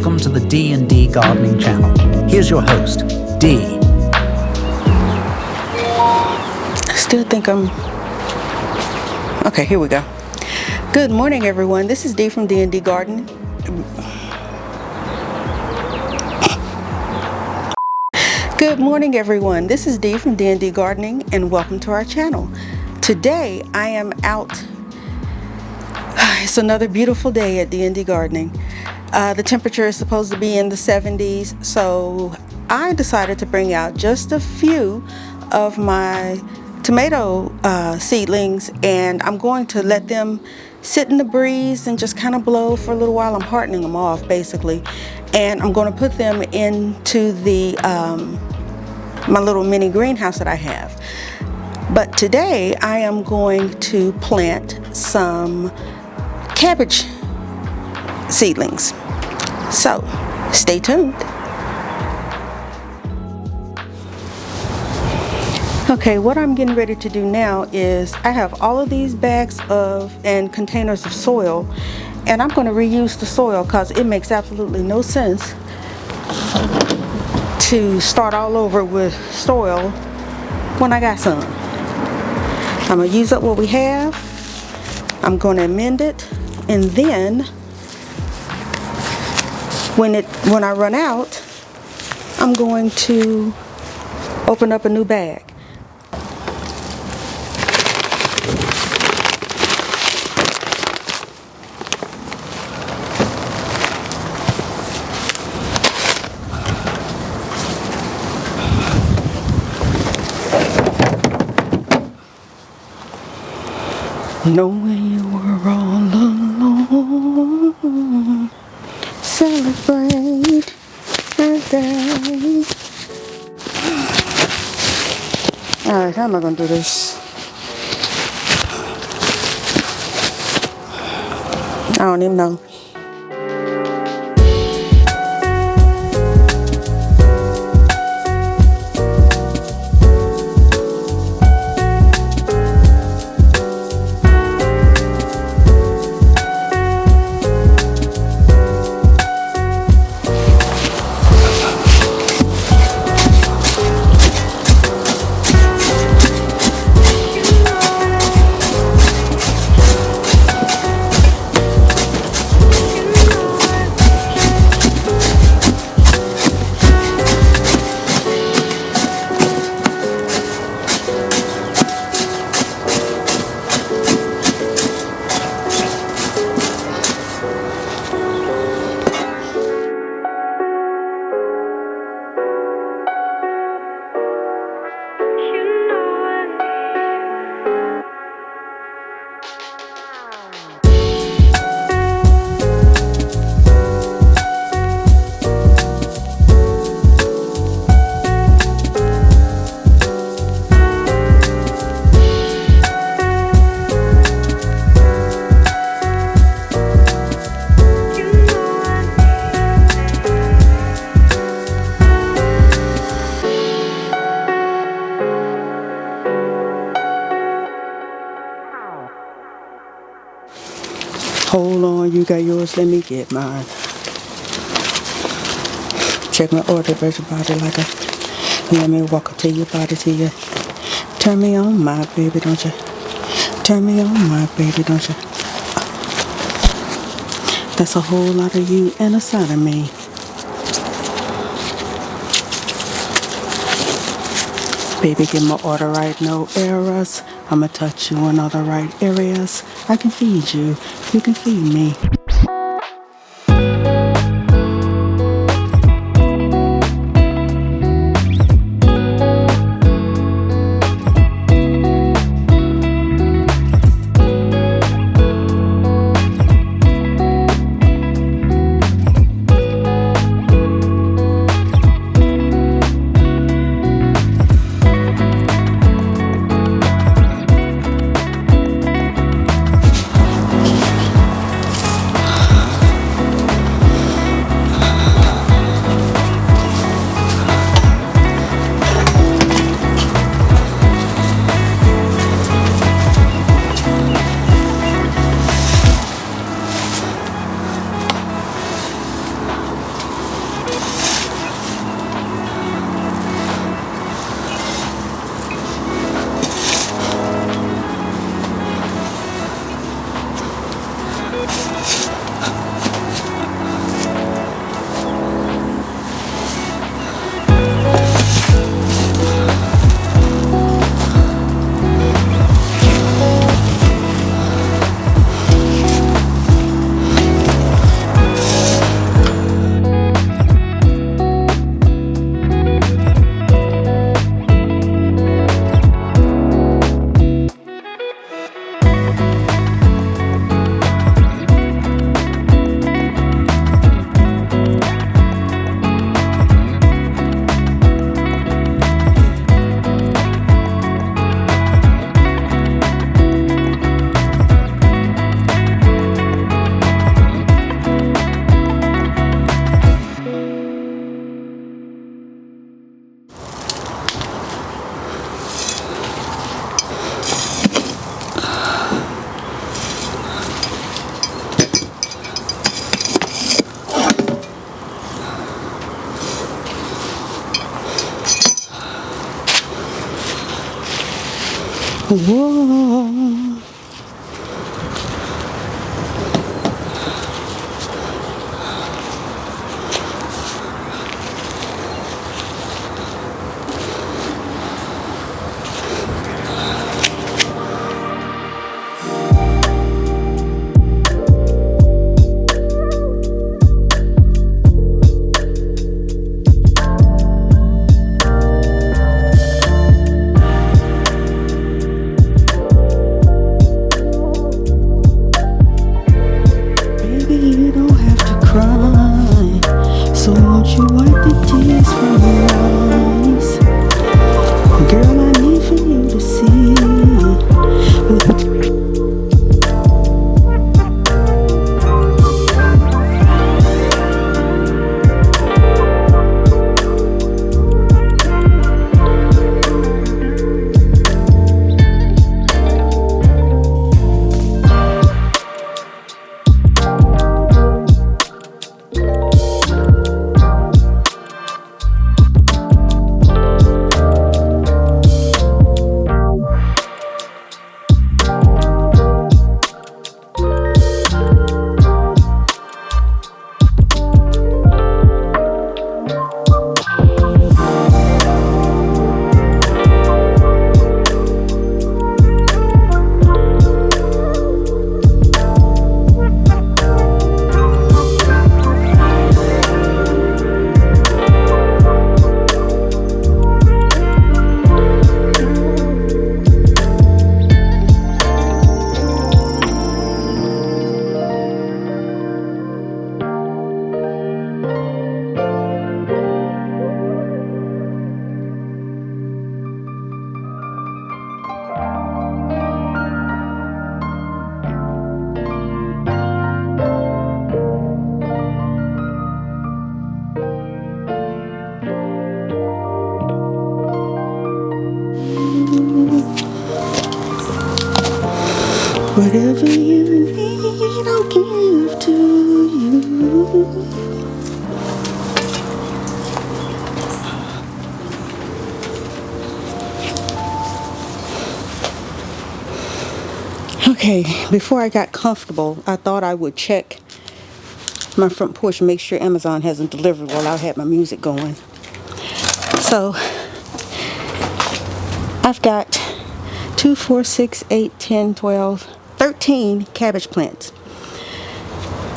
welcome to the D&D Gardening Channel. Here's your host, D. Still think okay, here we go. Good morning, everyone. This is D from D&D Gardening. Good morning, everyone. This is D from D&D Gardening, and welcome to our channel. Today, I am out. It's another beautiful day at D&D Gardening. The temperature is supposed to be in the 70s, so I decided to bring out just a few of my tomato seedlings, and I'm going to let them sit in the breeze and just kind of blow for a little while. I'm hardening them off, basically, and I'm going to put them into the my little mini greenhouse that I have. But today I am going to plant some cabbage seedlings. So stay tuned. Okay, what I'm getting ready to do now is I have all of these bags and containers of soil, and I'm going to reuse the soil because it makes absolutely no sense to start all over with soil when I got some. I'm going to use up what we have. I'm going to amend it, and then when I run out, I'm going to open up a new bag. Knowing you were all alone, celebrate the day. Alright, how am I going to do this? I don't even know. Hold on, you got yours, let me get mine. Check my order, virtual body like a, let me walk up to your body to you. Turn me on, my baby, don't you? Turn me on, my baby, don't you? That's a whole lot of you and a side of me. Baby, get my order right, no errors. I'ma touch you in all the right areas. I can feed you, you can feed me. Whoa. You don't have to cry, so won't you wipe the tears from your eyes? Girl, I need for you to see whatever you need, I'll give to you. Okay, before I got comfortable, I thought I would check my front porch and make sure Amazon hasn't delivered while I had my music going. So, I've got 2, 4, 6, 8, 10, 12, 13 cabbage plants.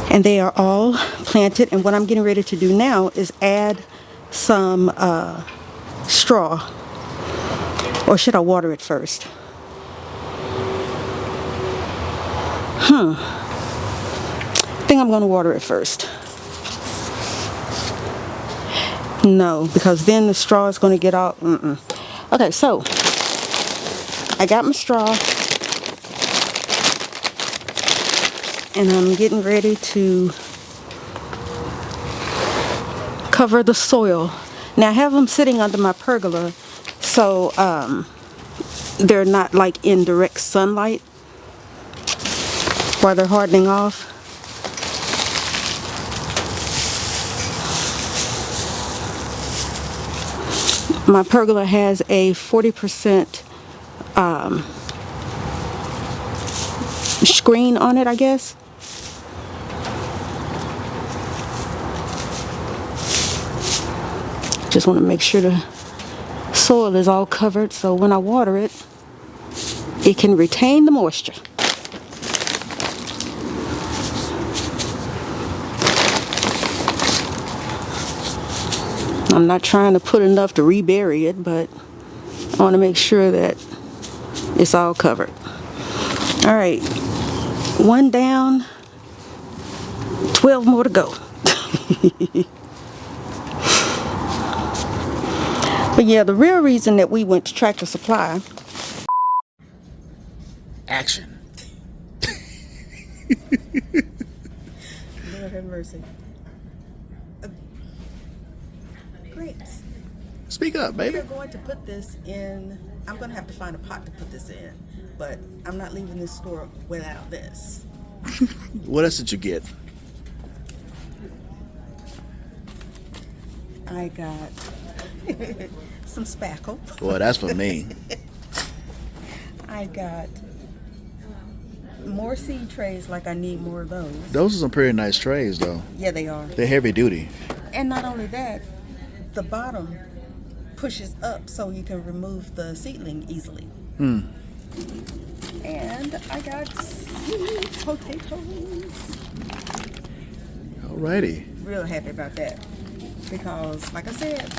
And they are all planted, and what I'm getting ready to do now is add some straw. Or should I water it first? I think I'm going to water it first. No, because then the straw is going to get out. Okay, so I got my straw, and I'm getting ready to cover the soil. Now I have them sitting under my pergola, so they're not like in direct sunlight while they're hardening off. My pergola has a 40% screen on it, I guess. Just want to make sure the soil is all covered so when I water it, it can retain the moisture. I'm not trying to put enough to rebury it, but I want to make sure that it's all covered. All right, 1 down, 12 more to go. But yeah, the real reason that we went to Tractor Supply. Action. Lord have mercy. Grapes. Speak up, baby. We're going to put this in. I'm going to have to find a pot to put this in, but I'm not leaving this store without this. What else did you get? I got some spackle. Boy, that's for me. I got more seed trays, like I need more of those. Those are some pretty nice trays, though. Yeah, they are. They're heavy duty. And not only that, the bottom pushes up so you can remove the seedling easily. And I got sweet potatoes. Alrighty. Real happy about that because, like I said,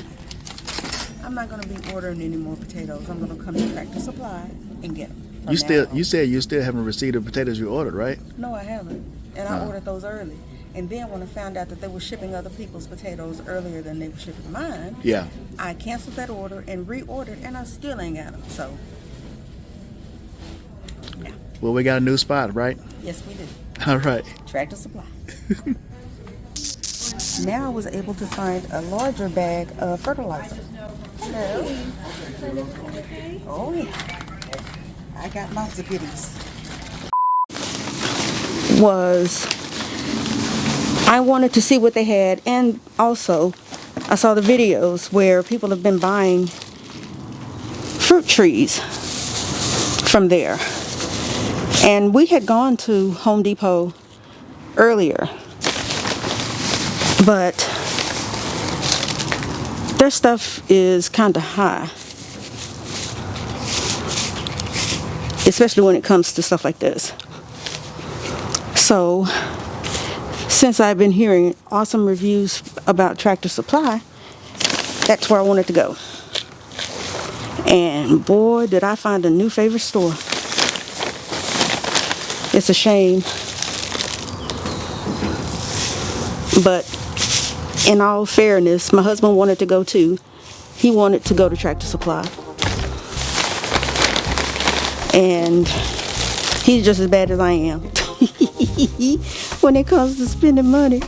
I'm not going to be ordering any more potatoes. I'm going to come to Tractor Supply and get them. You said you still haven't received the potatoes you ordered, right? No, I haven't. And I ordered those early. And then when I found out that they were shipping other people's potatoes earlier than they were shipping mine, Yeah. I canceled that order and reordered, and I still ain't got them. So, yeah. Well, we got a new spot, right? Yes, we do. All right. Tractor Supply. Now I was able to find a larger bag of fertilizer. Hello. Oh, yeah. I got lots of goodies. I wanted to see what they had, and also I saw the videos where people have been buying fruit trees from there. And we had gone to Home Depot earlier, but their stuff is kind of high, especially when it comes to stuff like this. So, since I've been hearing awesome reviews about Tractor Supply, that's where I wanted to go. And boy, did I find a new favorite store. It's a shame, but in all fairness, my husband wanted to go too. He wanted to go to Tractor Supply. And he's just as bad as I am when it comes to spending money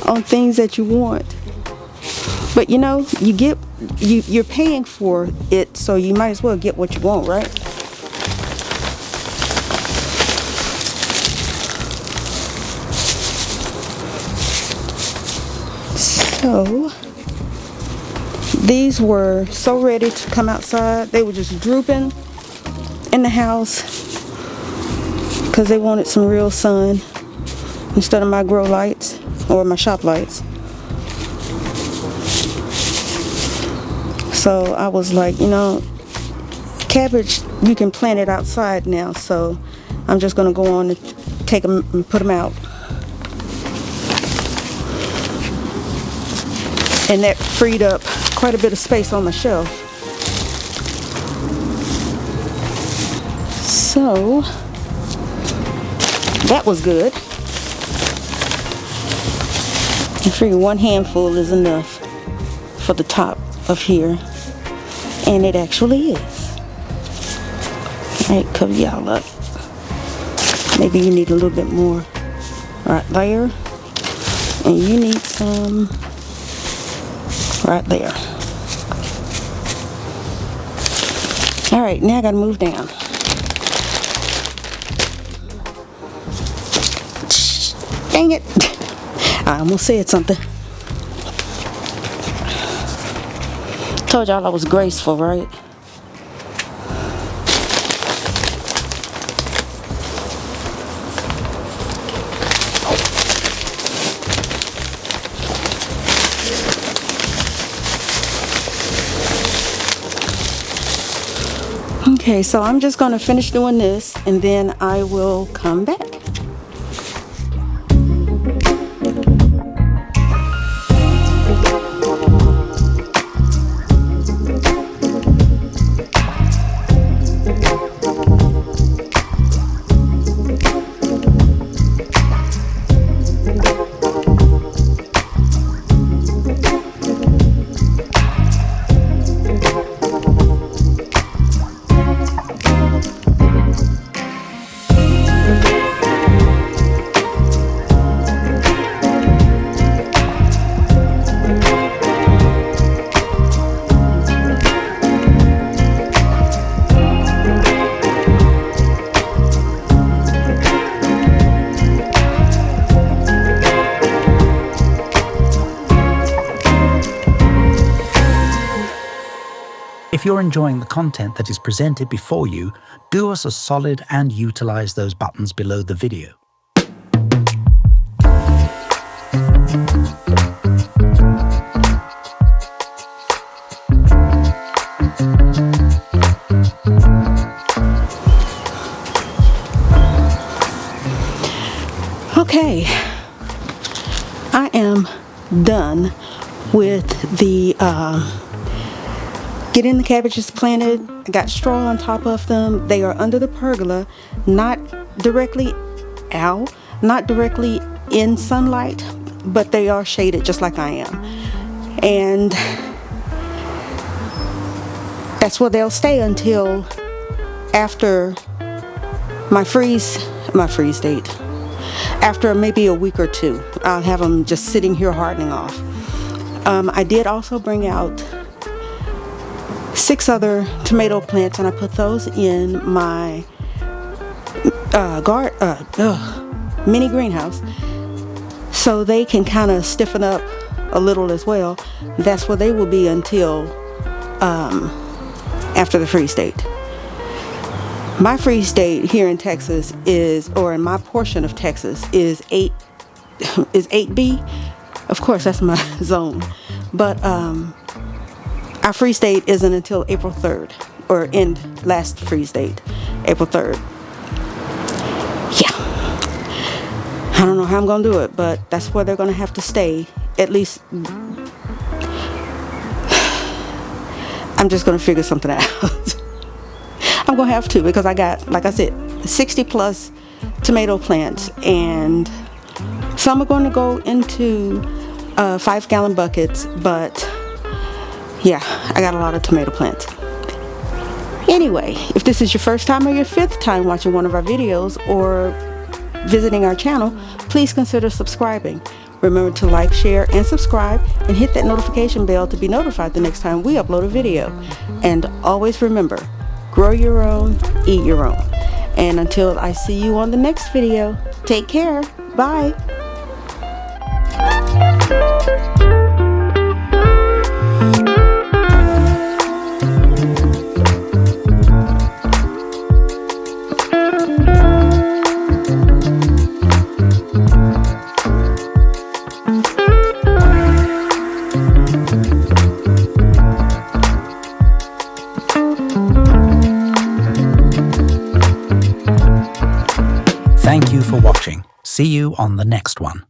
on things that you want. But you know, you're paying for it, so you might as well get what you want, right? So these were so ready to come outside. They were just drooping in the house because they wanted some real sun instead of my grow lights or my shop lights. So I was like, you know, cabbage, you can plant it outside now, so I'm just going to go on and take them and put them out. And that freed up quite a bit of space on my shelf. So that was good. I figure one handful is enough for the top of here. And it actually is. Alright, cover y'all up. Maybe you need a little bit more right there. And you need some right there. Alright, now I gotta move down. Dang it! I almost said something. Told y'all I was graceful, right? Okay, so I'm just going to finish doing this and then I will come back. If you're enjoying the content that is presented before you, do us a solid and utilize those buttons below the video. Okay, I am done with the getting the cabbages planted. I got straw on top of them. They are under the pergola, not directly in sunlight, but they are shaded just like I am. And that's where they'll stay until after my freeze date. After maybe a week or two, I'll have them just sitting here hardening off. I did also bring out 6 other tomato plants, and I put those in my mini greenhouse so they can kind of stiffen up a little as well. That's where they will be until after the freeze date. My freeze date here in Texas or in my portion of Texas is 8B. Of course, that's my zone. But our freeze date isn't until April 3rd, or last freeze date, April 3rd. Yeah. I don't know how I'm going to do it, but that's where they're going to have to stay. At least, I'm just going to figure something out. I'm going to have to, because I got, like I said, 60 plus tomato plants, and some are going to go into 5-gallon buckets, but yeah, I got a lot of tomato plants. Anyway, if this is your first time or your 5th time watching one of our videos or visiting our channel, please consider subscribing. Remember to like, share, and subscribe, and hit that notification bell to be notified the next time we upload a video. And always remember, grow your own, eat your own. And until I see you on the next video, take care. Bye. Thank you for watching. See you on the next one.